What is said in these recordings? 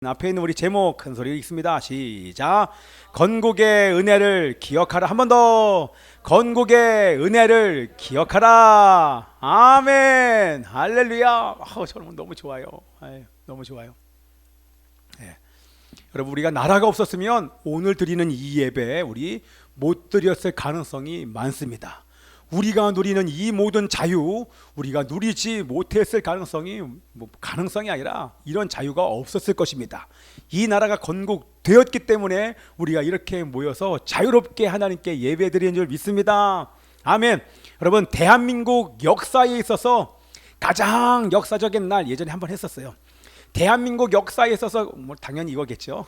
앞에 있는 우리 제목 큰 소리 읽습니다. 시작. 건국의 은혜를 기억하라. 한 번 더. 건국의 은혜를 기억하라. 아멘. 할렐루야. 저는 너무 좋아요. 너무 좋아요. 여러분, 우리가 나라가 없었으면 오늘 드리는 이 예배 우리 못 드렸을 가능성이 많습니다. 우리가 누리는 이 모든 자유, 우리가 누리지 못했을 가능성이 가능성이 아니라 이런 자유가 없었을 것입니다. 이 나라가 건국되었기 때문에 우리가 이렇게 모여서 자유롭게 하나님께 예배드리는 줄 믿습니다. 아멘. 여러분, 대한민국 역사에 있어서 가장 역사적인 날 예전에 한번 했었어요. 대한민국 역사에 있어서 당연히 이거겠죠.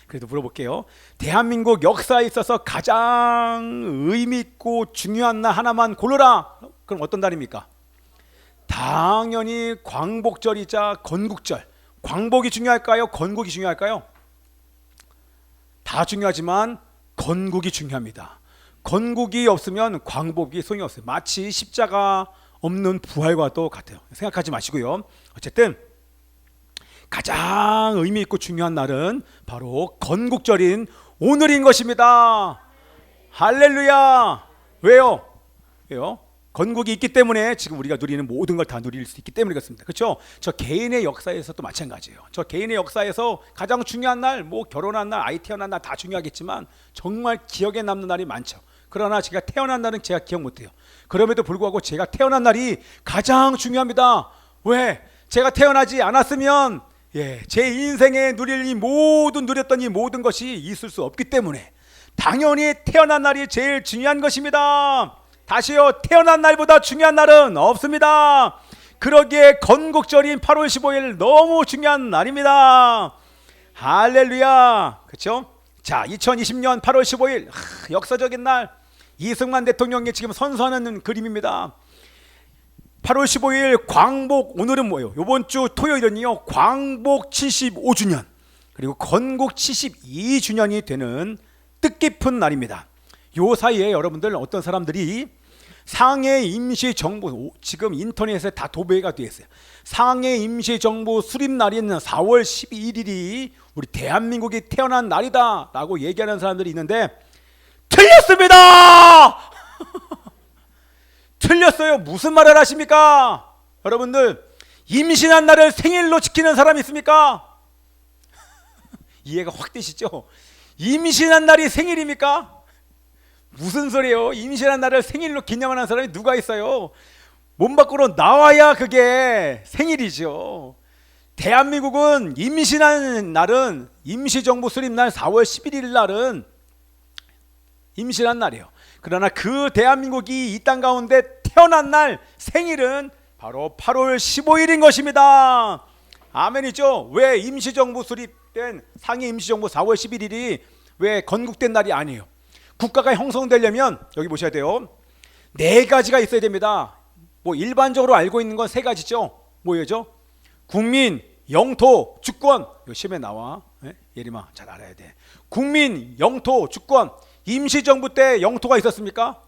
그래도 물어볼게요. 대한민국 역사에 있어서 가장 의미 있고 중요한 날 하나만 고르라. 그럼 어떤 날입니까? 당연히 광복절이자 건국절. 광복이 중요할까요? 건국이 중요할까요? 다 중요하지만 건국이 중요합니다. 건국이 없으면 광복이 소용이 없어요. 마치 십자가 없는 부활과도 같아요. 생각하지 마시고요. 어쨌든 가장 의미 있고 중요한 날은 바로 건국절인 오늘인 것입니다. 할렐루야. 왜요? 건국이 있기 때문에 지금 우리가 누리는 모든 걸 다 누릴 수 있기 때문에 그렇습니다. 그렇죠? 저 개인의 역사에서도 마찬가지예요. 저 개인의 역사에서 가장 중요한 날, 결혼한 날, 아이 태어난 날 다 중요하겠지만 정말 기억에 남는 날이 많죠. 그러나 제가 태어난 날은 제가 기억 못해요. 그럼에도 불구하고 제가 태어난 날이 가장 중요합니다. 왜? 제가 태어나지 않았으면 제 인생에 누렸던 이 모든 것이 있을 수 없기 때문에 당연히 태어난 날이 제일 중요한 것입니다. 다시요, 태어난 날보다 중요한 날은 없습니다. 그러기에 건국절인 8월 15일 너무 중요한 날입니다. 할렐루야. 그렇죠? 자, 2020년 8월 15일 역사적인 날, 이승만 대통령이 지금 선서하는 그림입니다. 8월 15일 광복, 오늘은 뭐예요? 이번 주 토요일은요, 광복 75주년 그리고 건국 72주년이 되는 뜻깊은 날입니다. 요 사이에 여러분들 어떤 사람들이 상해 임시정부, 지금 인터넷에 다 도배가 되어 있어요. 상해 임시정부 수립 날인 4월 11일이 우리 대한민국이 태어난 날이다 라고 얘기하는 사람들이 있는데 틀렸습니다. 틀렸어요. 무슨 말을 하십니까? 여러분들, 임신한 날을 생일로 지키는 사람이 있습니까? 이해가 확 되시죠? 임신한 날이 생일입니까? 무슨 소리예요? 임신한 날을 생일로 기념하는 사람이 누가 있어요? 몸 밖으로 나와야 그게 생일이죠. 대한민국은 임신한 날은, 임시정부 수립날 4월 11일 날은 임신한 날이에요. 그러나 그 대한민국이 이 땅 가운데 태어난 날 생일은 바로 8월 15일인 것입니다. 아멘이죠? 왜 임시정부 수립된 상해 임시정부 4월 11일이 왜 건국된 날이 아니에요? 국가가 형성되려면 여기 보셔야 돼요. 4가지가 있어야 됩니다. 일반적으로 알고 있는 건 3가지죠. 뭐예요? 국민, 영토, 주권. 이거 시험에 나와. 예림아 잘 알아야 돼. 국민, 영토, 주권. 임시정부 때 영토가 있었습니까?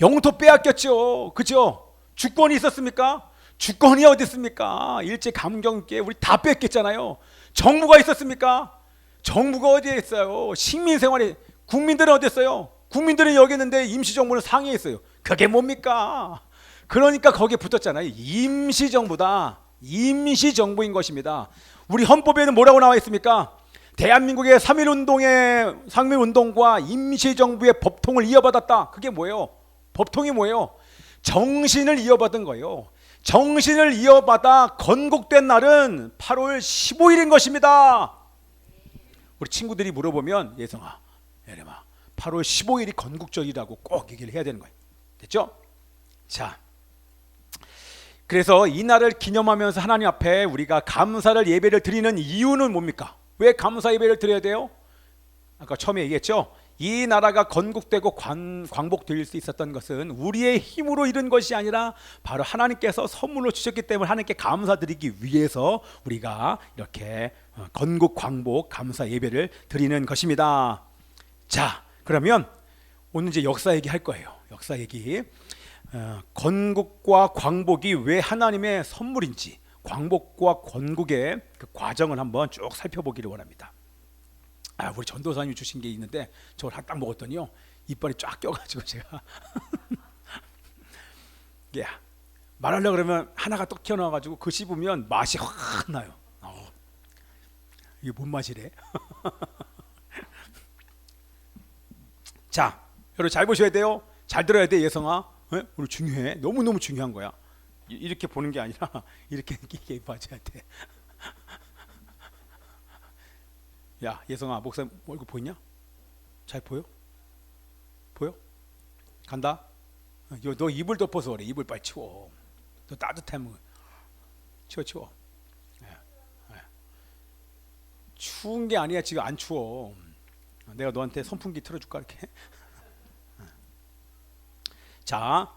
영토 빼앗겼죠. 그죠? 주권이 있었습니까? 주권이 어디 있습니까? 일제감정기에 우리 다 뺏겼잖아요. 정부가 있었습니까? 정부가 어디에 있어요? 식민생활이, 국민들은 어디 있어요? 국민들은 여기 있는데 임시정부는 상해에 있어요. 그게 뭡니까? 그러니까 거기에 붙었잖아요. 임시정부다. 임시정부인 것입니다. 우리 헌법에는 뭐라고 나와 있습니까? 대한민국의 3.1운동과 임시정부의 법통을 이어받았다. 그게 뭐예요? 법통이 뭐예요? 정신을 이어받은 거예요. 정신을 이어받아 건국된 날은 8월 15일인 것입니다. 우리 친구들이 물어보면 예성아, 예림아, 8월 15일이 건국절이라고 꼭 얘기를 해야 되는 거예요. 됐죠? 자, 그래서 이 날을 기념하면서 하나님 앞에 우리가 감사를 예배를 드리는 이유는 뭡니까? 왜 감사 예배를 드려야 돼요? 아까 처음에 얘기했죠. 이 나라가 건국되고 광복될 수 있었던 것은 우리의 힘으로 이룬 것이 아니라 바로 하나님께서 선물로 주셨기 때문에 하나님께 감사드리기 위해서 우리가 이렇게 건국 광복 감사 예배를 드리는 것입니다. 자, 그러면 오늘 이제 역사 얘기 할 거예요. 역사 얘기. 건국과 광복이 왜 하나님의 선물인지, 광복과 건국의 그 과정을 한번 쭉 살펴보기를 원합니다. 우리 전도사님이 주신 게 있는데 저걸 딱 먹었더니요 이빨이 쫙 껴가지고 제가 예, 말하려고 그러면 하나가 또 튀어나와가지고 그 씹으면 맛이 확 나요. 이게 뭔 맛이래? 자, 여러분 잘 보셔야 돼요. 잘 들어야 돼, 예성아. 오늘 중요해. 너무너무 중요한 거야. 이렇게 보는 게 아니라 이렇게 끼게 봐줘야 돼. 야, 예성아, 목사님 얼굴 보이냐? 잘 보여? 보여? 간다. 너 이불 덮어서 그래. 이불 빨리 치워. 너 따뜻하면 치워. 추운 게 아니야. 지금 안 추워. 내가 너한테 선풍기 틀어줄까 이렇게. 자,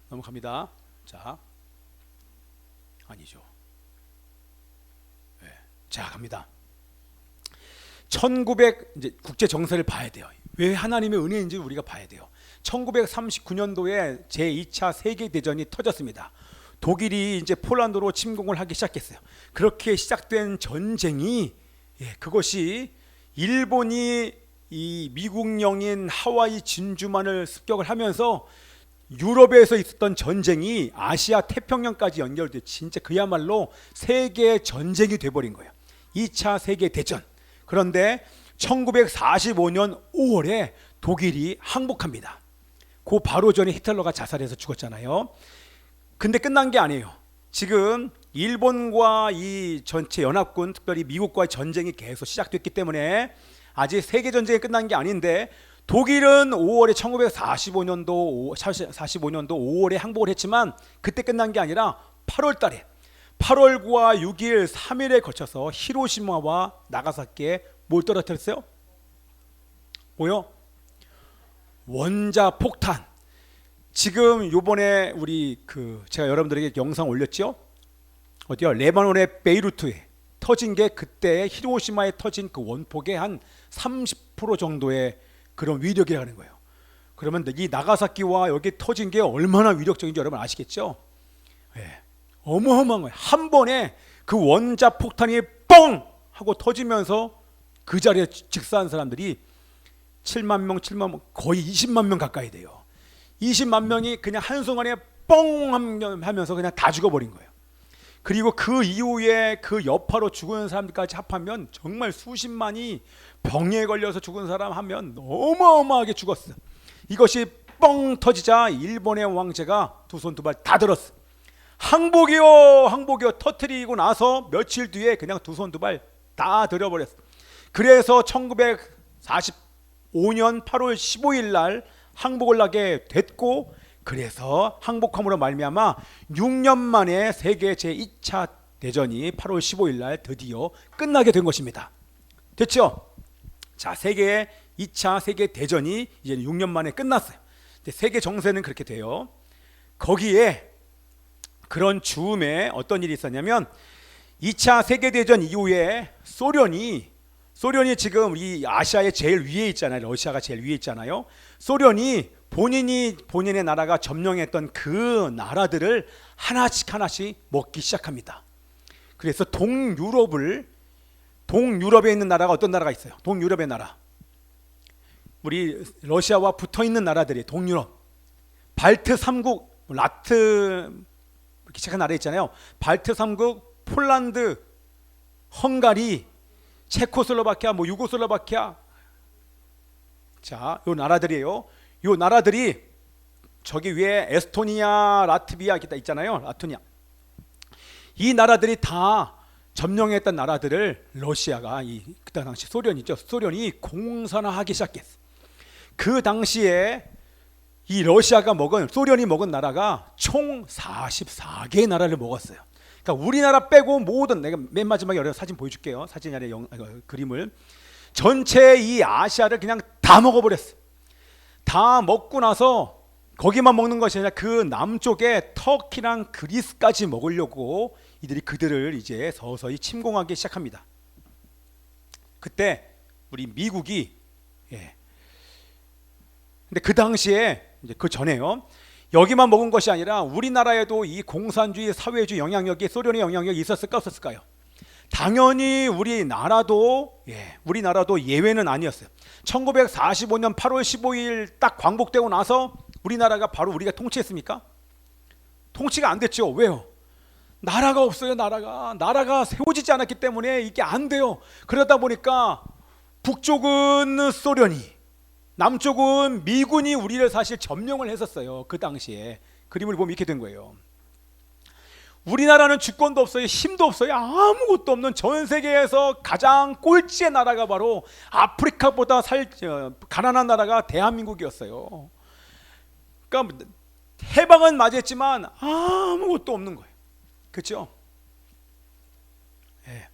넘어갑니다. 자, 아니죠. 자, 갑니다. 1900 이제 국제 정세를 봐야 돼요. 왜 하나님의 은혜인지 우리가 봐야 돼요. 1939년도에 제2차 세계 대전이 터졌습니다. 독일이 이제 폴란드로 침공을 하기 시작했어요. 그렇게 시작된 전쟁이 그것이 일본이 이 미국령인 하와이 진주만을 습격을 하면서 유럽에서 있었던 전쟁이 아시아 태평양까지 연결돼 진짜 그야말로 세계 전쟁이 돼버린 거예요. 2차 세계 대전. 그런데 1945년 5월에 독일이 항복합니다. 그 바로 전에 히틀러가 자살해서 죽었잖아요. 근데 끝난 게 아니에요. 지금 일본과 이 전체 연합군, 특별히 미국과의 전쟁이 계속 시작됐기 때문에 아직 세계 전쟁이 끝난 게 아닌데 독일은 5월에 1945년도 5월에 항복을 했지만 그때 끝난 게 아니라 8월 달에 8월과 6일 3일에 거쳐서 히로시마와 나가사키에 뭘 떨어뜨렸어요? 뭐요? 원자 폭탄. 지금 요번에 우리 제가 여러분들에게 영상 올렸죠? 어디요? 레바논의 베이루트에 터진 게 그때 히로시마에 터진 그 원폭의 한 30% 정도의 그런 위력이라는 거예요. 그러면 이 나가사키와 여기 터진 게 얼마나 위력적인지 여러분 아시겠죠? 어마어마한 거예요. 한 번에 그 원자 폭탄이 뻥 하고 터지면서 그 자리에 직사한 사람들이 7만 명, 거의 20만 명 가까이 돼요. 20만 명이 그냥 한순간에 뻥 하면서 그냥 다 죽어버린 거예요. 그리고 그 이후에 그 여파로 죽은 사람들까지 합하면 정말 수십만이 병에 걸려서 죽은 사람 하면 어마어마하게 죽었어. 이것이 뻥 터지자 일본의 왕제가 두 손 두 발 다 들었어. 항복이요 터뜨리고 나서 며칠 뒤에 그냥 두 손 두 발 다 들어버렸어. 그래서 1945년 8월 15일 날 항복을 하게 됐고, 그래서 항복함으로 말미암아 6년 만에 세계 제2차 대전이 8월 15일 날 드디어 끝나게 된 것입니다. 됐죠? 자, 세계 2차 세계 대전이 이제 6년 만에 끝났어요. 세계 정세는 그렇게 돼요. 거기에 그런 즈음에 어떤 일이 있었냐면 2차 세계 대전 이후에 소련이 지금 이 아시아의 제일 위에 있잖아요. 러시아가 제일 위에 있잖아요. 소련이 본인의 나라가 점령했던 그 나라들을 하나씩 먹기 시작합니다. 그래서 동유럽에 있는 나라가 어떤 나라가 있어요? 동유럽의 나라. 우리 러시아와 붙어 있는 나라들이 동유럽. 발트 3국, 라트 이렇게 시작한 나라 있잖아요. 발트 3국, 폴란드, 헝가리, 체코슬로바키아, 유고슬로바키아. 자, 요 나라들이에요. 요 나라들이 저기 위에 에스토니아, 라트비아 있잖아요. 라토니아. 이 나라들이 다 점령했던 나라들을 러시아가 그때 당시 소련이죠. 소련이 공산화하기 시작했어. 그 당시에 이 소련이 먹은 나라가 총 44개의 나라를 먹었어요. 그러니까 우리나라 빼고 모든, 내가 맨 마지막에 여러 사진 보여줄게요. 사진 아래 그림을. 전체 이 아시아를 그냥 다 먹어버렸어. 다 먹고 나서 거기만 먹는 것이 아니라 그 남쪽에 터키랑 그리스까지 먹으려고 그들을 이제 서서히 침공하기 시작합니다. 그때 우리 미국이 근데 그 당시에 이제 그 전에요. 여기만 먹은 것이 아니라 우리나라에도 이 공산주의 사회주의 영향력이 소련의 영향력이 있었을까 없었을까요? 당연히 우리나라도 예외는 아니었어요. 1945년 8월 15일 딱 광복되고 나서 우리나라가 바로 우리가 통치했습니까? 통치가 안 됐죠. 왜요? 나라가 없어요. 나라가 세워지지 않았기 때문에 이게 안 돼요. 그러다 보니까 북쪽은 소련이, 남쪽은 미군이 우리를 사실 점령을 했었어요. 그 당시에 그림을 보면 이렇게 된 거예요. 우리나라는 주권도 없어요. 힘도 없어요. 아무것도 없는 전 세계에서 가장 꼴찌의 나라가 바로 아프리카보다 가난한 나라가 대한민국이었어요. 그러니까 해방은 맞았지만 아무것도 없는 거예요. 그렇죠? 예.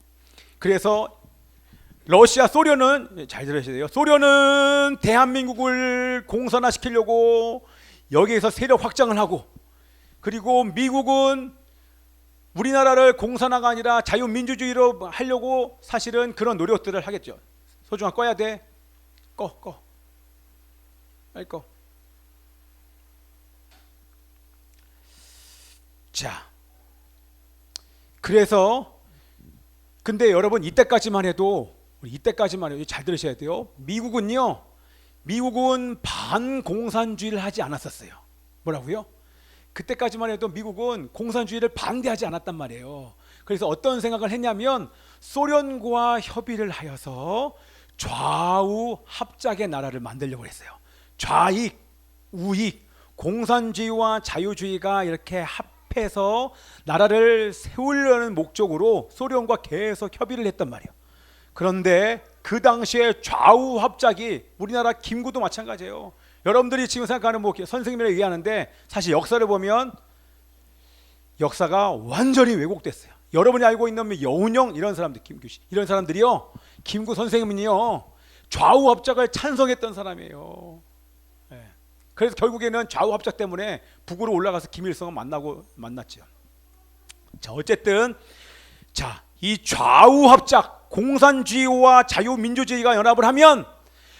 그래서 러시아, 소련은 잘 들으셔야 돼요. 소련은 대한민국을 공산화시키려고 여기에서 세력 확장을 하고, 그리고 미국은 우리나라를 공산화가 아니라 자유민주주의로 하려고 사실은 그런 노력들을 하겠죠. 소중아 꺼야 돼. 꺼. 빨리 꺼. 자, 그래서 근데 여러분 이때까지만 해도 잘 들으셔야 돼요. 미국은 반공산주의를 하지 않았었어요. 뭐라고요? 그때까지만 해도 미국은 공산주의를 반대하지 않았단 말이에요. 그래서 어떤 생각을 했냐면 소련과 협의를 하여서 좌우 합작의 나라를 만들려고 했어요. 좌익, 우익, 공산주의와 자유주의가 이렇게 합해서 나라를 세우려는 목적으로 소련과 계속 협의를 했단 말이에요. 그런데 그 당시에 좌우 합작이 우리나라 김구도 마찬가지예요. 여러분들이 지금 생각하는 선생님이라고 얘기하는데 사실 역사를 보면 역사가 완전히 왜곡됐어요. 여러분이 알고 있는 여운형 이런 사람들, 김규식 이런 사람들이요, 김구 선생님은요 좌우 합작을 찬성했던 사람이에요. 네. 그래서 결국에는 좌우 합작 때문에 북으로 올라가서 김일성을 만났죠. 자, 어쨌든 이 좌우 합작, 공산주의와 자유민주주의가 연합을 하면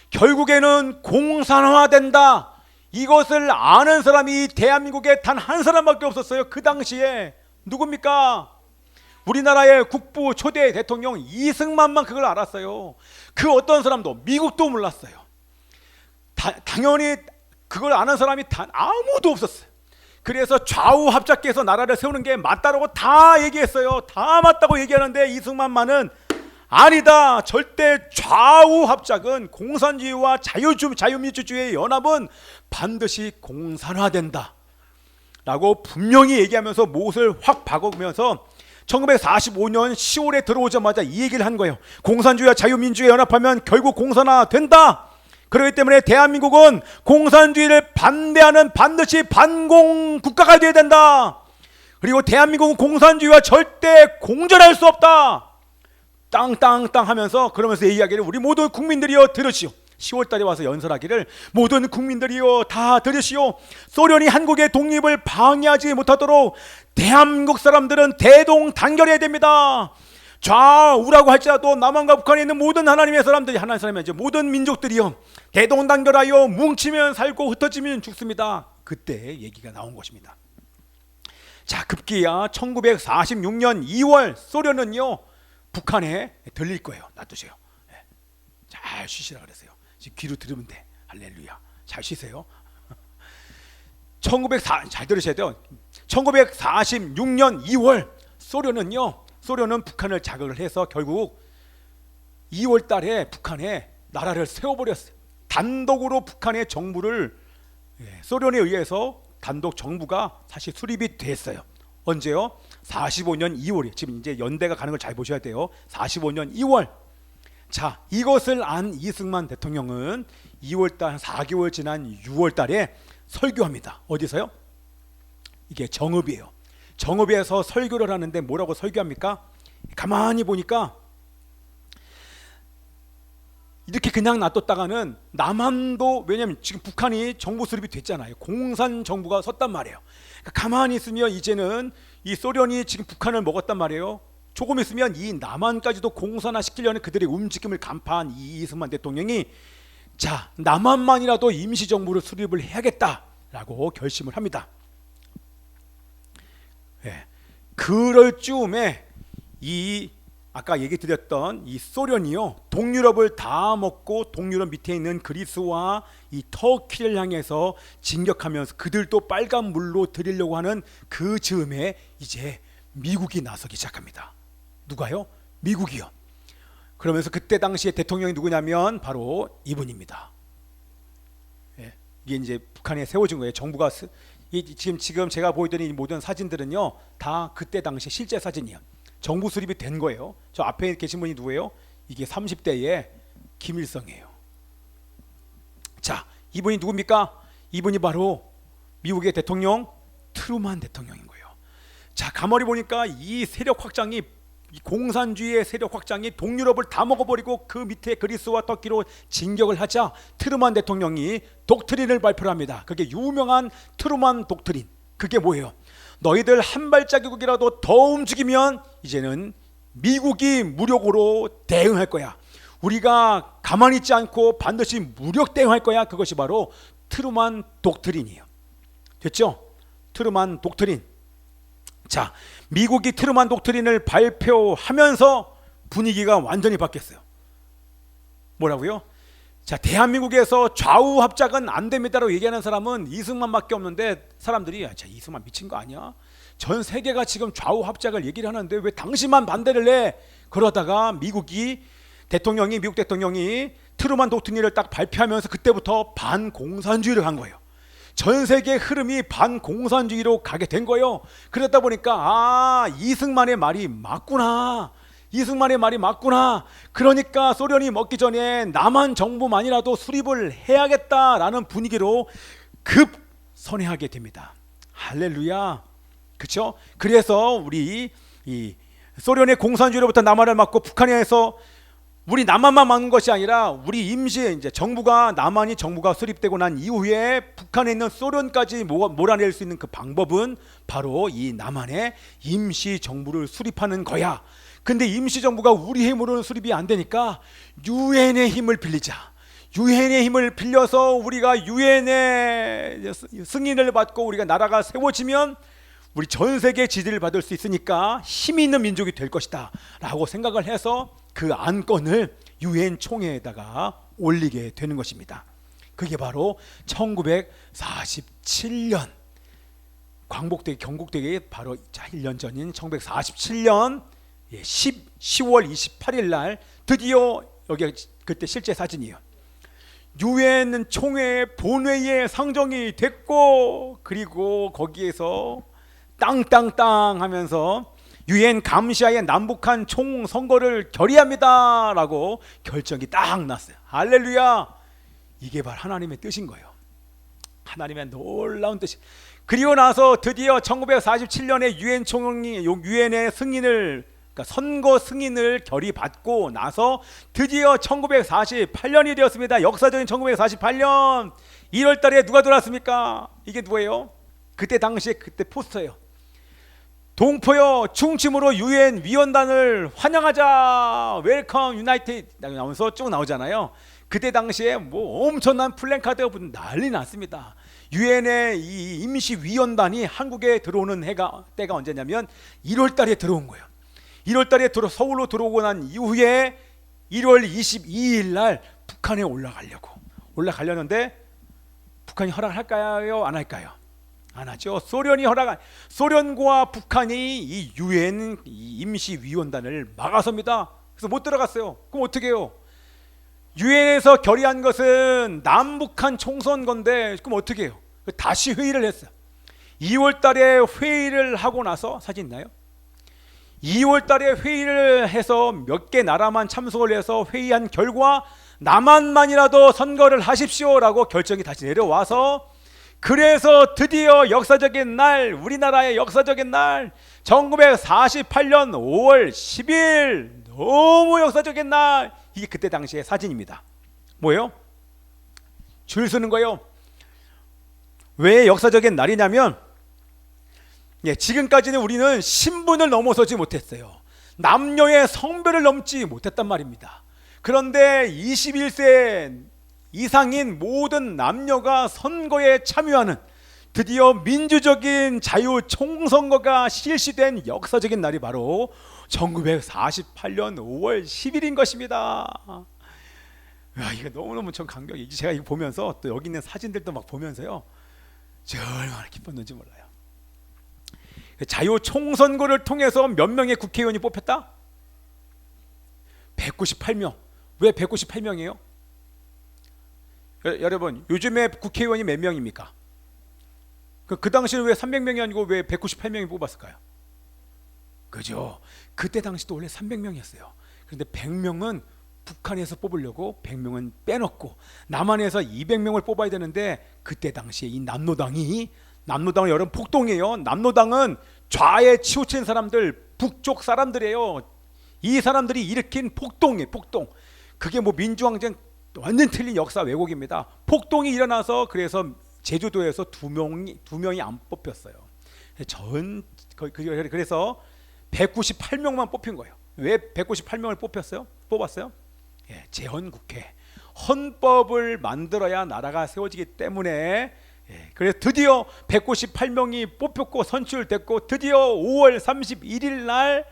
결국에는 공산화된다. 이것을 아는 사람이 대한민국에 단 한 사람밖에 없었어요. 그 당시에 누굽니까? 우리나라의 국부 초대 대통령 이승만만 그걸 알았어요. 그 어떤 사람도, 미국도 몰랐어요. 당연히 그걸 아는 사람이 아무도 없었어요. 그래서 좌우 합작해서 나라를 세우는 게 맞다라고 다 얘기했어요. 다 맞다고 얘기하는데 이승만만은 아니다. 절대 좌우 합작은 공산주의와 자유민주주의의 연합은 반드시 공산화된다 라고 분명히 얘기하면서 못을 확 박으면서 1945년 10월에 들어오자마자 이 얘기를 한 거예요. 공산주의와 자유민주주의 연합하면 결국 공산화된다. 그렇기 때문에 대한민국은 공산주의를 반대하는 반드시 반공 국가가 되어야 된다. 그리고 대한민국은 공산주의와 절대 공존할 수 없다. 땅땅땅 하면서 그러면서 이야기를 우리 모든 국민들이여 들으시오. 10월 달에 와서 연설하기를 모든 국민들이여 다 들으시오. 소련이 한국의 독립을 방해하지 못하도록 대한민국 사람들은 대동단결해야 됩니다. 좌우라고 할지라도 남한과 북한에 있는 모든 하나님의 사람들이, 하나님의 사람이 모든 민족들이요 대동단결하여 뭉치면 살고 흩어지면 죽습니다. 그때 얘기가 나온 것입니다. 자, 급기야 1946년 2월 소련은요 북한에 들릴 거예요. 놔두세요. 잘 쉬시라 그랬어요. 지금 귀로 들으면 돼. 할렐루야. 잘 쉬세요. 잘 들으셔야 돼요. 1946년 2월 소련은 북한을 자극을 해서 결국 2월 달에 북한에 나라를 세워버렸어요. 단독으로 북한의 정부를 소련에 의해서 단독 정부가 사실 수립이 됐어요. 언제요? 45년 2월이에요. 지금 이제 연대가 가는 걸 잘 보셔야 돼요. 45년 2월. 자, 이것을 안 이승만 대통령은 2월달 4개월 지난 6월달에 설교합니다. 어디서요? 이게 정읍이에요. 정읍에서 설교를 하는데 뭐라고 설교합니까? 가만히 보니까 이렇게 그냥 놔뒀다가는 남한도, 왜냐면 지금 북한이 정부 수립이 됐잖아요. 공산 정부가 섰단 말이에요. 그러니까 가만히 있으면 이제는 이 소련이 지금 북한을 먹었단 말이에요. 조금 있으면 이 남한까지도 공산화 시키려는 그들의 움직임을 간파한 이 이승만 대통령이 자, 남한만이라도 임시정부를 수립을 해야겠다 라고 결심을 합니다. 예. 그럴 즈음에 이 아까 얘기 드렸던 이 소련이요, 동유럽을 다 먹고 동유럽 밑에 있는 그리스와 이 터키를 향해서 진격하면서 그들도 빨간 물로 들이려고 하는 그 즈음에 이제 미국이 나서기 시작합니다. 누가요? 미국이요. 그러면서 그때 당시에 대통령이 누구냐면 바로 이분입니다. 예. 이게 이제 북한에 세워진 거예요. 정부가 지금 제가 보여드린 이 모든 사진들은요, 다 그때 당시 실제 사진이에요. 정부 수립이 된 거예요. 저 앞에 계신 분이 누구예요? 이게 30대의 김일성이에요. 자, 이분이 누굽니까? 이분이 바로 미국의 대통령 트루만 대통령인 거예요. 자, 가만히 보니까 이 세력 확장이, 이 공산주의의 세력 확장이 동유럽을 다 먹어버리고 그 밑에 그리스와 터키로 진격을 하자 트루만 대통령이 독트린을 발표를 합니다. 그게 유명한 트루만 독트린. 그게 뭐예요? 너희들 한 발자국이라도 더 움직이면 이제는 미국이 무력으로 대응할 거야. 우리가 가만히 있지 않고 반드시 무력 대응할 거야. 그것이 바로 트루만 독트린이에요. 됐죠? 트루만 독트린. 자, 미국이 트루만 독트린을 발표하면서 분위기가 완전히 바뀌었어요. 뭐라고요? 자, 대한민국에서 좌우 합작은 안 됩니다라고 얘기하는 사람은 이승만밖에 없는데, 사람들이 자, 이승만 미친 거 아니야? 전 세계가 지금 좌우 합작을 얘기를 하는데 왜 당신만 반대를 해? 그러다가 미국 대통령이 트루만 독트린을 딱 발표하면서 그때부터 반공산주의를 간 거예요. 전 세계의 흐름이 반공산주의로 가게 된 거예요. 그러다 보니까 이승만의 말이 맞구나. 이승만의 말이 맞구나. 그러니까 소련이 먹기 전에 남한 정부만이라도 수립을 해야겠다라는 분위기로 급 선회하게 됩니다. 할렐루야. 그렇죠? 그래서 우리 이 소련의 공산주의로부터 남한을 막고 북한에서 우리 남한만 막는 것이 아니라 우리 임시 이제 남한이 정부가 수립되고 난 이후에 북한에 있는 소련까지 몰아낼 수 있는 그 방법은 바로 이 남한의 임시 정부를 수립하는 거야. 근데 임시 정부가 우리 힘으로는 수립이 안 되니까 유엔의 힘을 빌리자. 유엔의 힘을 빌려서 우리가 유엔의 승인을 받고 우리가 나라가 세워지면 우리 전 세계 지지를 받을 수 있으니까 힘이 있는 민족이 될 것이다 라고 생각을 해서 그 안건을 유엔 총회에다가 올리게 되는 것입니다. 그게 바로 1947년 경국되기 바로 1년 전인 1947년 10월 28일 날 드디어 여기 그때 실제 사진이에요. 유엔 총회 본회의에 상정이 됐고, 그리고 거기에서 땅땅땅 하면서 유엔 감시하에 남북한 총선거를 결의합니다 라고 결정이 딱 났어요. 할렐루야. 이게 바로 하나님의 뜻인 거예요. 하나님의 놀라운 뜻이. 그리고 나서 드디어 1947년에 유엔의 승인을, 그러니까 선거 승인을 결의받고 나서 드디어 1948년이 되었습니다. 역사적인 1948년 1월 달에 누가 들어왔습니까? 이게 누구예요? 그때 당시에 그때 포스터예요. 동포여 중심으로 유엔 위원단을 환영하자. 웰컴 유나이티드 나오면서 쭉 나오잖아요. 그때 당시에 뭐 엄청난 플랜카드가 난리 났습니다. 유엔의 이 임시위원단이 한국에 들어오는 때가 언제냐면 1월 달에 들어온 거예요. 1월 달에 서울로 들어오고 난 이후에 1월 22일 날 북한에 올라가려는데 북한이 허락할까요? 안 할까요? 안 하죠. 소련과 북한이 이 유엔 임시위원단을 막아섭니다. 그래서 못 들어갔어요. 그럼 어떻게 해요? 유엔에서 결의한 것은 남북한 총선 건데 그럼 어떻게 해요? 다시 회의를 했어요. 2월 달에 회의를 하고 나서 사진 있나요? 2월 달에 회의를 해서 몇 개 나라만 참석을 해서 회의한 결과 남한만이라도 선거를 하십시오라고 결정이 다시 내려와서, 그래서 드디어 역사적인 날, 우리나라의 역사적인 날 1948년 5월 10일 너무 역사적인 날, 이게 그때 당시의 사진입니다. 뭐예요? 줄 서는 거예요. 왜 역사적인 날이냐면 지금까지는 우리는 신분을 넘어서지 못했어요. 남녀의 성별을 넘지 못했단 말입니다. 그런데 21세 이상인 모든 남녀가 선거에 참여하는, 드디어 민주적인 자유 총선거가 실시된 역사적인 날이 바로 1948년 5월 10일인 것입니다. 야, 이거 너무너무 전 감격이. 제가 이거 보면서 또 여기 있는 사진들도 막 보면서요, 저 얼마나 기뻤는지 몰라요. 자유 총선거를 통해서 몇 명의 국회의원이 뽑혔다? 198명. 왜 198명이에요? 여러분, 요즘에 국회의원이 몇 명입니까? 그 당시는 왜 300명이 아니고 왜 198명이 뽑았을까요? 그죠? 그때 당시도 원래 300명이었어요. 그런데 100명은 북한에서 뽑으려고 100명은 빼놓고 남한에서 200명을 뽑아야 되는데, 그때 당시에 이 남로당은 여러분 폭동이에요. 남로당은 좌에 치우친 사람들, 북쪽 사람들이에요. 이 사람들이 일으킨 폭동이에요. 폭동. 그게 뭐 민주항쟁 완전 틀린 역사 왜곡입니다. 폭동이 일어나서 그래서 제주도에서 두 명이 안 뽑혔어요. 그래서 198명만 뽑힌 거예요. 왜 198명을 뽑았어요? 예, 재헌국회, 헌법을 만들어야 나라가 세워지기 때문에. 예, 그래서 드디어 198명이 뽑혔고 선출됐고, 드디어 5월 31일 날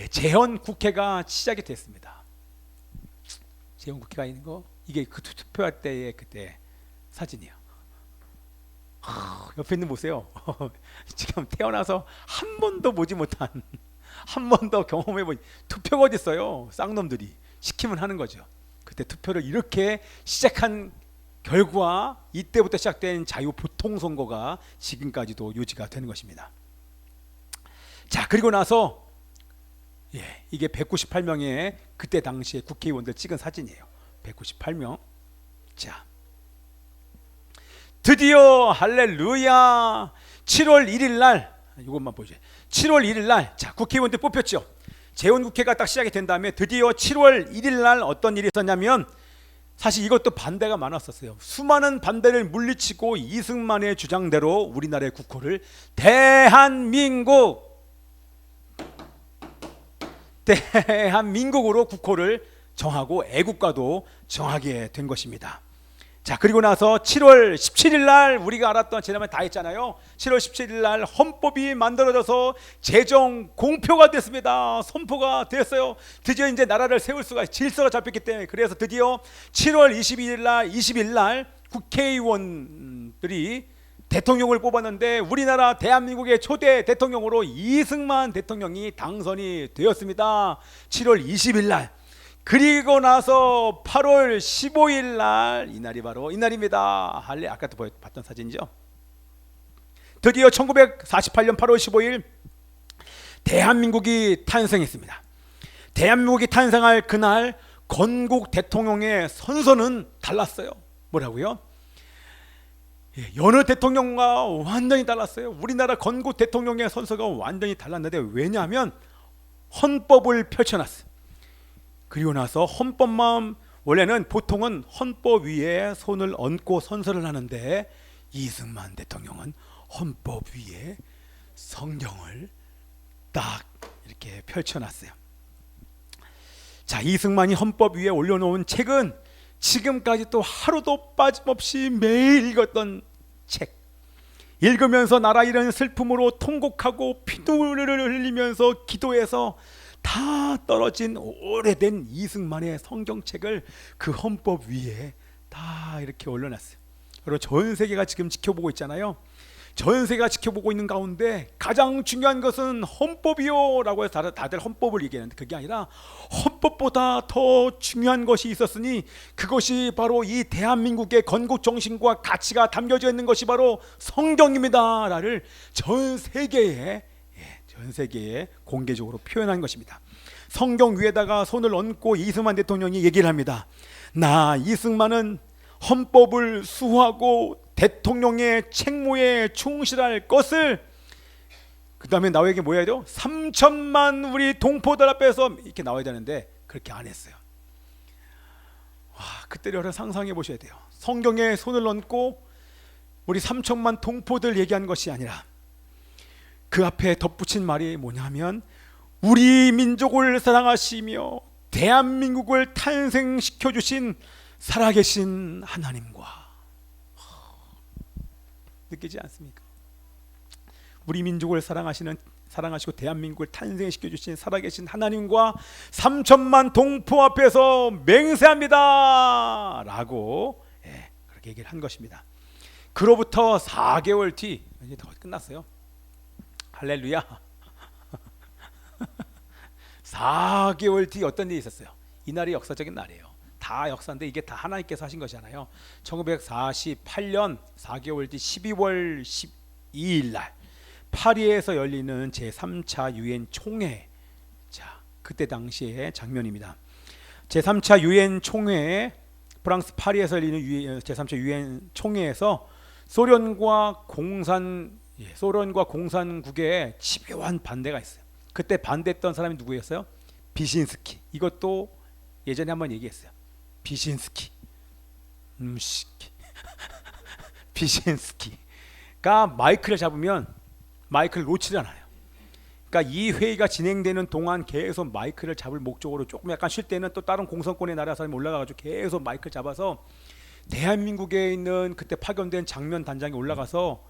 재헌국회가 시작이 됐습니다. 재헌국회가 있는 거, 이게 그 투표할 때의 그때 사진이에요. 옆에 있는 보세요. 지금 태어나서 한 번도 보지 못한, 한 번도 경험해본 투표가 어디 있어요? 쌍놈들이 시키면 하는 거죠. 그때 투표를 이렇게 시작한 결과, 이때부터 시작된 자유보통선거가 지금까지도 유지가 되는 것입니다. 자, 그리고 나서 이게 198명의 그때 당시에 국회의원들 찍은 사진이에요. 198명. 자, 드디어 할렐루야, 7월 1일 날, 이것만 보죠. 7월 1일 날, 자, 국회의원들 뽑혔죠. 재헌국회가 딱 시작이 된 다음에 드디어 7월 1일 날 어떤 일이 있었냐면, 사실 이것도 반대가 많았었어요. 수많은 반대를 물리치고 이승만의 주장대로 우리나라의 국호를 대한민국으로 국호를 정하고 애국가도 정하게 된 것입니다. 자, 그리고 나서 7월 17일 날 우리가 알았던, 지난번에 다 했잖아요. 7월 17일 날 헌법이 만들어져서 재정 공표가 됐습니다. 선포가 됐어요. 드디어 이제 나라를 세울 수가, 질서가 잡혔기 때문에. 그래서 드디어 7월 20일 날 국회의원들이 대통령을 뽑았는데, 우리나라 대한민국의 초대 대통령으로 이승만 대통령이 당선이 되었습니다. 7월 20일 날. 그리고 나서 8월 15일 날, 이날이 바로 이날입니다. 아까 봤던 사진이죠. 드디어 1948년 8월 15일 대한민국이 탄생했습니다. 대한민국이 탄생할 그날 건국 대통령의 선서는 달랐어요. 뭐라고요? 여느 대통령과 완전히 달랐어요. 우리나라 건국 대통령의 선서가 완전히 달랐는데, 왜냐하면 헌법을 펼쳐놨어요. 그리고 나서 헌법만, 원래는 보통은 헌법 위에 손을 얹고 선서를 하는데, 이승만 대통령은 헌법 위에 성경을 딱 이렇게 펼쳐놨어요. 자, 이승만이 헌법 위에 올려놓은 책은 지금까지 또 하루도 빠짐없이 매일 읽었던 책. 읽으면서 나라 잃은 슬픔으로 통곡하고 피눈물을 흘리면서 기도해서 다 떨어진 오래된 이승만의 성경책을 그 헌법 위에 다 이렇게 올려놨어요. 그리고 전 세계가 지금 지켜보고 있잖아요. 전 세계가 지켜보고 있는 가운데 가장 중요한 것은 헌법이요 라고 해서 다들 헌법을 얘기하는데, 그게 아니라 헌법보다 더 중요한 것이 있었으니, 그것이 바로 이 대한민국의 건국 정신과 가치가 담겨져 있는 것이 바로 성경입니다 라를 전 세계에 공개적으로 표현한 것입니다. 성경 위에다가 손을 얹고 이승만 대통령이 얘기를 합니다. 나 이승만은 헌법을 수호하고 대통령의 책무에 충실할 것을, 그 다음에 나에게 뭐 해야 돼요? 3천만 우리 동포들 앞에서 이렇게 나와야 되는데, 그렇게 안 했어요. 와, 그때를 여러분 상상해 보셔야 돼요. 성경에 손을 얹고 우리 3천만 동포들 얘기한 것이 아니라, 그 앞에 덧붙인 말이 뭐냐면, 우리 민족을 사랑하시며 대한민국을 탄생시켜 주신 살아계신 하나님과. 느끼지 않습니까? 우리 민족을 사랑하시고 대한민국을 탄생시켜 주신 살아계신 하나님과 3천만 동포 앞에서 맹세합니다 라고 그렇게 얘기를 한 것입니다. 그로부터 4개월 뒤 이제 더 끝났어요. 할렐루야. 4개월 뒤 어떤 일이 있었어요? 이날이 역사적인 날이에요. 다 역사인데 이게 다 하나님께서 하신 것이잖아요. 1948년 4개월 뒤 12월 12일 날 파리에서 열리는 제3차 유엔 총회. 자, 그때 당시의 장면입니다. 제3차 유엔 총회, 프랑스 파리에서 열리는 제3차 유엔 총회에서 소련과 공산국의 집요한 반대가 있어요. 그때 반대했던 사람이 누구였어요? 비신스키. 이것도 예전에 한번 얘기했어요. 비신스키. 비신스키가 마이크를 잡으면 마이크를 놓치지 않아요. 그러니까 이 회의가 진행되는 동안 계속 마이크를 잡을 목적으로 조금 약간 쉴 때는 또 다른 공산권의 나라 사람이 올라가가지고 계속 마이크를 잡아서 대한민국에 있는 그때 파견된 장면 단장이 올라가서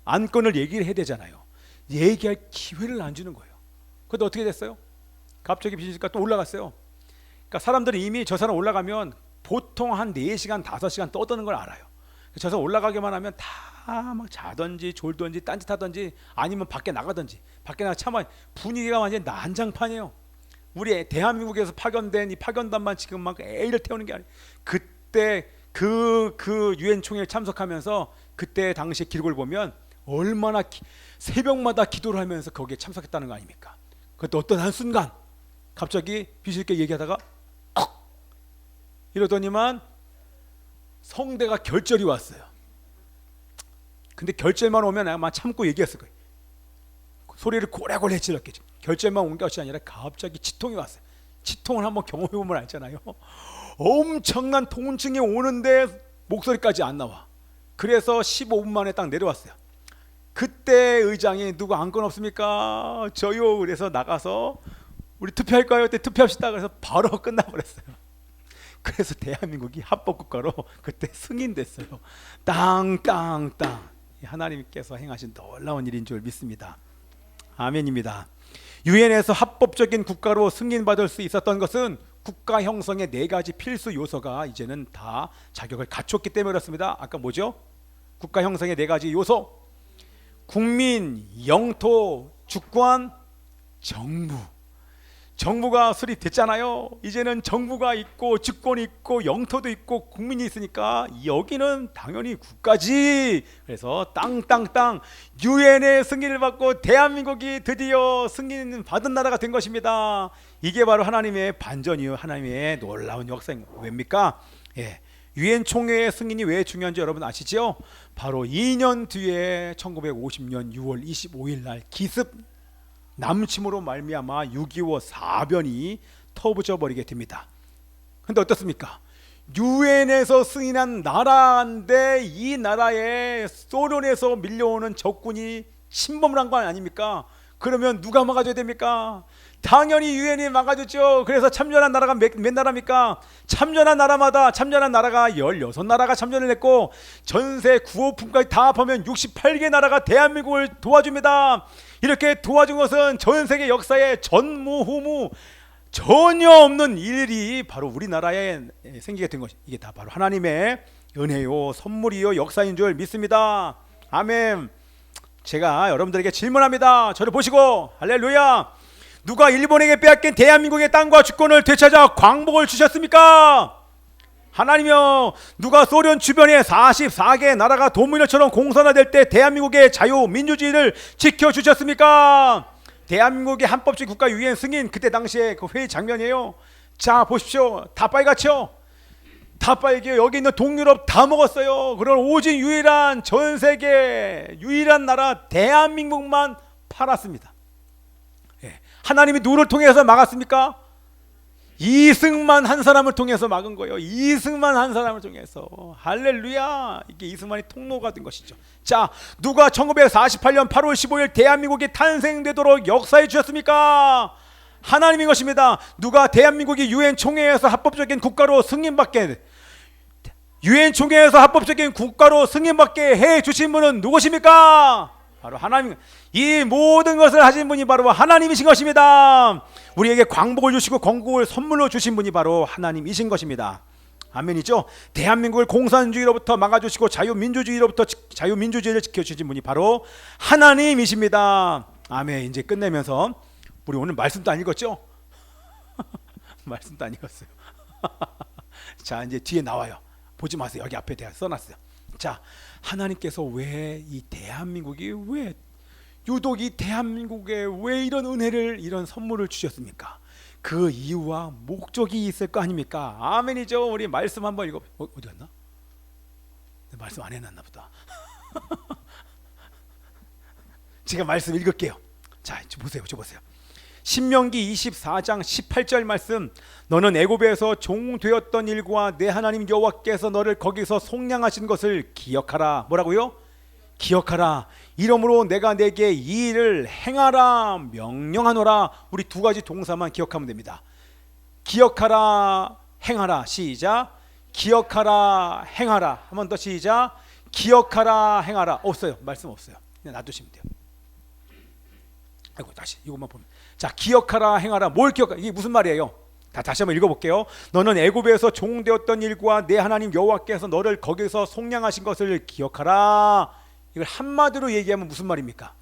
안건을 얘기를 해야 되잖아요. 얘기할 기회를 안 주는 거예요. 그런데 어떻게 됐어요? 갑자기 비신스키가 또 올라갔어요. 그러니까 사람들이 이미 저 사람 올라가면 보통 한 4시간 5시간 떠드는 걸 알아요. 저 사람 올라가기만 하면 다 막 자든지 졸든지 딴짓하든지 아니면 밖에 나가든지 밖에 나가 참 분위기가 완전히 난장판이에요. 우리 대한민국에서 파견된 이 파견단만 지금 막 애를 태우는 게 아니에요. 그때 그 유엔 총회에 참석하면서 그때 당시 기록을 보면 얼마나 새벽마다 기도를 하면서 거기에 참석했다는 거 아닙니까? 그때 어떤 한순간 갑자기 비실게 얘기하다가 이러더니만 성대가 결절이 왔어요. 근데 결절만 오면 아마 참고 얘기했을 거예요. 소리를 고래고래 질렀겠죠. 결절만 온 것이 아니라 갑자기 치통이 왔어요. 치통을 한번 경험해보면 알잖아요. 엄청난 통증이 오는데 목소리까지 안 나와. 그래서 15분 만에 딱 내려왔어요. 그때 의장이 누구 안건 없습니까? 저요. 그래서 나가서 우리 투표할까요? 그때 투표합시다. 그래서 바로 끝나버렸어요. 그래서 대한민국이 합법국가로 그때 승인됐어요. 땅땅땅. 하나님께서 행하신 놀라운 일인 줄 믿습니다. 아멘입니다. 유엔에서 합법적인 국가로 승인받을 수 있었던 것은 국가 형성의 4가지 필수 요소가 이제는 다 자격을 갖췄기 때문에 그렇습니다. 아까 뭐죠? 국가 형성의 4가지 요소. 국민, 영토, 주권, 정부. 정부가 수립됐잖아요. 이제는 정부가 있고 주권이 있고 영토도 있고 국민이 있으니까 여기는 당연히 국가지. 그래서 땅땅땅 유엔의 승인을 받고 대한민국이 드디어 승인 받은 나라가 된 것입니다. 이게 바로 하나님의 반전이요, 하나님의 놀라운 역사인 왜입니까? 유엔 총회의 승인이 왜 중요한지 여러분 아시죠? 바로 2년 뒤에 1950년 6월 25일 날 기습 남침으로 말미암아 6.25 사변이 터부져 버리게 됩니다. 근데 어떻습니까? 유엔에서 승인한 나라인데 이 나라에 소련에서 밀려오는 적군이 침범을 한 거 아닙니까? 그러면 누가 막아줘야 됩니까? 당연히 유엔이 막아줬죠. 그래서 참전한 나라가 몇 나라입니까? 참전한 나라가 16나라가 참전을 했고 전세 구호품까지 다 합하면 68개 나라가 대한민국을 도와줍니다. 이렇게 도와준 것은 전 세계 역사에 전무후무 전혀 없는 일이 바로 우리나라에 생기게 된 것이 이게 다 바로 하나님의 은혜요 선물이요 역사인 줄 믿습니다. 아멘. 제가 여러분들에게 질문합니다. 저를 보시고 할렐루야. 누가 일본에게 빼앗긴 대한민국의 땅과 주권을 되찾아 광복을 주셨습니까? 하나님이여. 누가 소련 주변에 44개 나라가 도미노처럼 공산화될 때 대한민국의 자유 민주주의를 지켜주셨습니까? 대한민국의 합법적 국가 유엔 승인 그때 당시에 그 회의 장면이에요. 자 보십시오. 다 빨갛죠? 다 빨개요. 여기 있는 동유럽 다 먹었어요. 그런 오직 유일한 전 세계 유일한 나라 대한민국만 팔았습니다. 하나님이 누구를 통해서 막았습니까? 이승만 한 사람을 통해서 막은 거예요. 이승만 한 사람을 통해서. 할렐루야. 이게 이승만이 통로가 된 것이죠. 자, 누가 1948년 8월 15일 대한민국이 탄생되도록 역사해 주셨습니까? 하나님인 것입니다. 누가 대한민국이 유엔 총회에서 합법적인 국가로 승인받게 유엔 총회에서 합법적인 국가로 승인받게 해 주신 분은 누구십니까? 바로 하나님, 이 모든 것을 하신 분이 바로 하나님이신 것입니다. 우리에게 광복을 주시고 건국을 선물로 주신 분이 바로 하나님이신 것입니다. 아멘이죠. 대한민국을 공산주의로부터 막아주시고 자유민주주의를 지켜주신 분이 바로 하나님이십니다. 아멘. 이제 끝내면서 우리 오늘 말씀도 안 읽었죠? 말씀도 안 읽었어요. 자, 이제 뒤에 나와요. 보지 마세요. 여기 앞에 써놨어요. 자, 하나님께서 왜 이 대한민국이 왜 유독 이 대한민국에 왜 이런 은혜를, 이런 선물을 주셨습니까? 그 이유와 목적이 있을 거 아닙니까? 아멘이죠. 우리 말씀 한번 읽어. 어디 갔나? 말씀 안 해놨나 보다. 제가 말씀 읽을게요. 자, 보세요. 신명기 24장 18절 말씀. 너는 애굽에서 종되었던 일과 내 하나님 여호와께서 너를 거기서 속량하신 것을 기억하라. 뭐라고요? 기억하라. 이러므로 내가 내게 이 일을 행하라 명령하노라. 우리 두 가지 동사만 기억하면 됩니다. 기억하라, 행하라. 시작. 기억하라, 행하라. 한 번 더 시작. 기억하라, 행하라. 없어요. 말씀 없어요. 그냥 놔두시면 돼요. 아이고, 다시 이것만 보면. 자, 기억하라, 행하라. 뭘 기억하라? 이게 무슨 말이에요? 다시 한번 읽어볼게요. 너는 애굽에서 종되었던 일과 내 하나님 여호와께서 너를 거기서 속량하신 것을 기억하라. 이걸 한마디로 얘기하면 무슨 말입니까?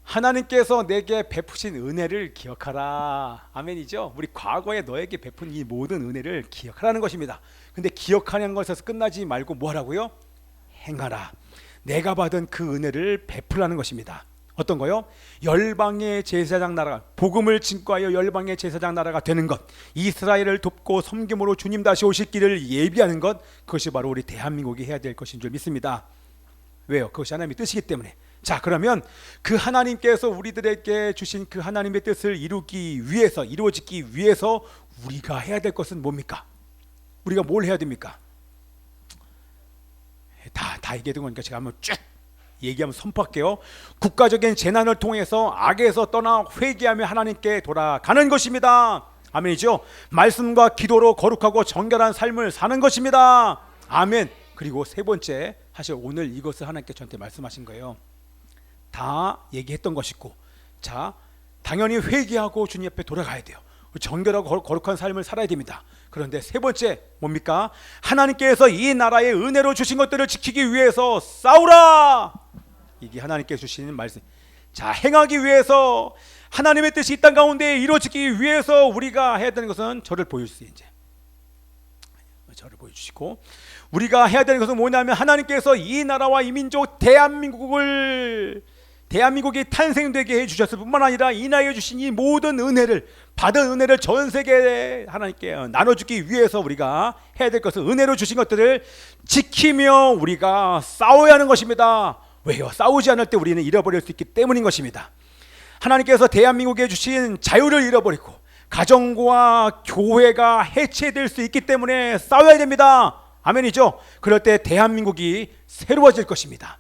하나님께서 내게 베푸신 은혜를 기억하라. 아멘이죠. 우리 과거에 너에게 베푼 이 모든 은혜를 기억하라는 것입니다. 근데 기억하는 것에서 끝나지 말고 뭐 하라고요? 행하라. 내가 받은 그 은혜를 베풀라는 것입니다. 어떤 거요? 열방의 제사장 나라가, 복음을 증거하여 열방의 제사장 나라가 되는 것, 이스라엘을 돕고 섬김으로 주님 다시 오실 길을 예비하는 것, 그것이 바로 우리 대한민국이 해야 될 것인 줄 믿습니다. 왜요? 그것이 하나님의 뜻이기 때문에. 자, 그러면 그 하나님께서 우리들에게 주신 그 하나님의 뜻을 이루어지기 위해서 우리가 해야 될 것은 뭡니까? 우리가 뭘 해야 됩니까? 다 얘기된 거니까 제가 한번 쭉 얘기하면 선포할게요. 국가적인 재난을 통해서 악에서 떠나 회개하며 하나님께 돌아가는 것입니다. 아멘이죠. 말씀과 기도로 거룩하고 정결한 삶을 사는 것입니다. 아멘. 그리고 세 번째, 사실 오늘 이것을 하나님께 저한테 말씀하신 거예요. 다 얘기했던 것이고, 자, 당연히 회개하고 주님 앞에 돌아가야 돼요. 정결하고 거룩한 삶을 살아야 됩니다. 그런데 세 번째 뭡니까? 하나님께서 이 나라의 은혜로 주신 것들을 지키기 위해서 싸우라. 이게 하나님께서 주시는 말씀. 자, 행하기 위해서, 하나님의 뜻이 이 땅 가운데 이루어지기 위해서 우리가 해야 되는 것은 저를 보여주세요. 이제 저를 보여주시고, 우리가 해야 되는 것은 뭐냐면, 하나님께서 이 나라와 이 민족 대한민국이 탄생되게 해주셨을 뿐만 아니라 이 나라에 주신 이 모든 은혜를, 받은 은혜를 전 세계에 하나님께 나눠주기 위해서 우리가 해야 될 것은 은혜로 주신 것들을 지키며 우리가 싸워야 하는 것입니다. 왜요? 싸우지 않을 때 우리는 잃어버릴 수 있기 때문인 것입니다. 하나님께서 대한민국에 주신 자유를 잃어버리고 가정과 교회가 해체될 수 있기 때문에 싸워야 됩니다. 아멘이죠? 그럴 때 대한민국이 새로워질 것입니다.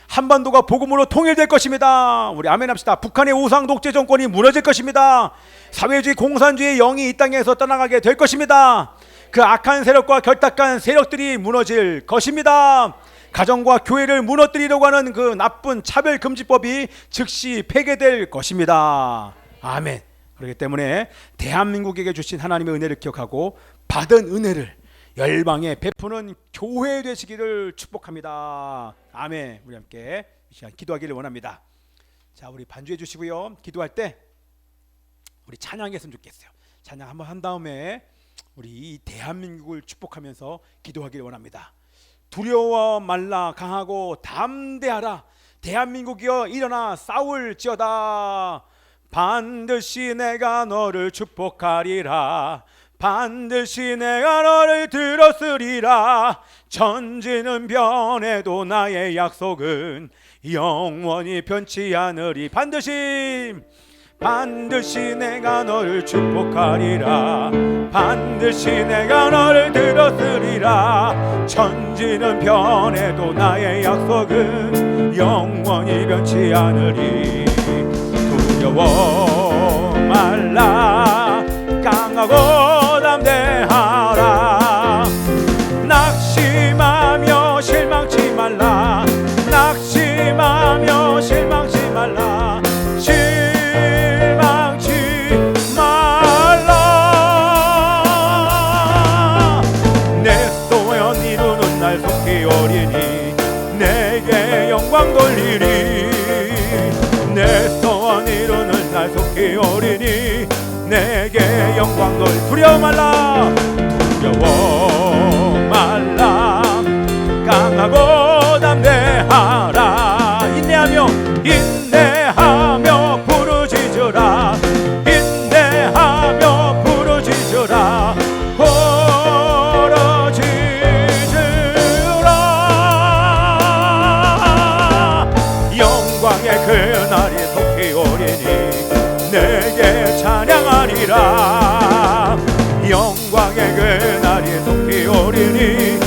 한반도가 복음으로 통일될 것입니다. 우리 아멘 합시다. 북한의 우상 독재 정권이 무너질 것입니다. 사회주의 공산주의 영이 이 땅에서 떠나가게 될 것입니다. 그 악한 세력과 결탁한 세력들이 무너질 것입니다. 가정과 교회를 무너뜨리려고 하는 그 나쁜 차별금지법이 즉시 폐기될 것입니다. 아멘. 그렇기 때문에 대한민국에게 주신 하나님의 은혜를 기억하고 받은 은혜를 열방에 베푸는 교회 되시기를 축복합니다. 아멘. 우리 함께 이 시간 기도하기를 원합니다. 자, 우리 반주해 주시고요. 기도할 때 우리 찬양했으면 좋겠어요. 찬양 한번 한 다음에 우리 이 대한민국을 축복하면서 기도하기를 원합니다. 두려워 말라, 강하고 담대하라. 대한민국이여 일어나 싸울지어다. 반드시 내가 너를 축복하리라. 반드시 내가 너를 들었으리라. 천지는 변해도 나의 약속은 영원히 변치 않으리. 반드시 내가 너를 축복하리라. 반드시 내가 너를 들었으리라. 천지는 변해도 나의 약속은 영원히 변치 않으리. 두려워 말라, 강하고 담대하라. 낙심하며 실망치 말라. 영광을 두려워 말라 두려워 말라 강하고 담대하라 인내하며 부르짖으라 인내하며 부르짖으라 영광의 그날이 속히 오리니 내게 찬양하리라 영광의 그날이 속히 오리니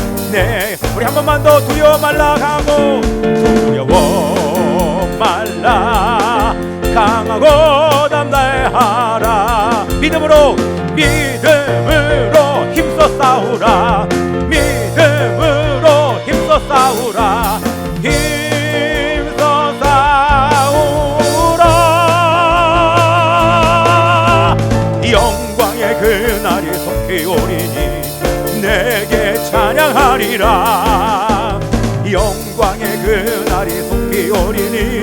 우리 한 번만 더 두려워 말라 강하고 두려워 말라 강하고 담대하라 믿음으로 힘써 싸우라 믿음으로 힘써 싸우라 힘써 싸우라 영광의 그날이 속히 오리니 내게 찬양하리라 영광의 그날이 속히 오리니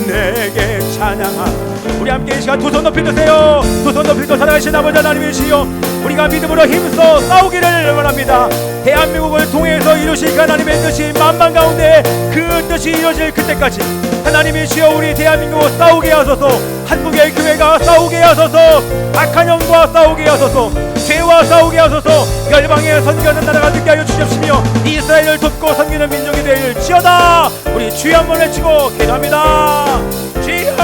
내게 찬양하리라 우리 함께 이 시간 두 손 높이 드세요 두 손 높이 들고 살아가신 아버지 하나님이시여 우리가 믿음으로 힘써 싸우기를 원합니다 대한민국을 통해서 이루실 하나님의 뜻이 만만 가운데 그 뜻이 이루어질 그때까지 하나님이시여 우리 대한민국을 싸우게 하소서 한국의 교회가 싸우게 하소서 악한 영과 싸우게 하소서 죄와 싸우게 하소서 열방에 선교하는 나라가 되게 하여 주십시며 이스라엘을 돕고 섬기는 민족이 될지어다 우리 주여 한번 외치고 기도합니다 주여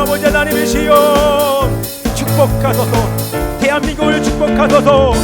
아버지 하나님이시여 축복하소서 대한민국을 축복하소서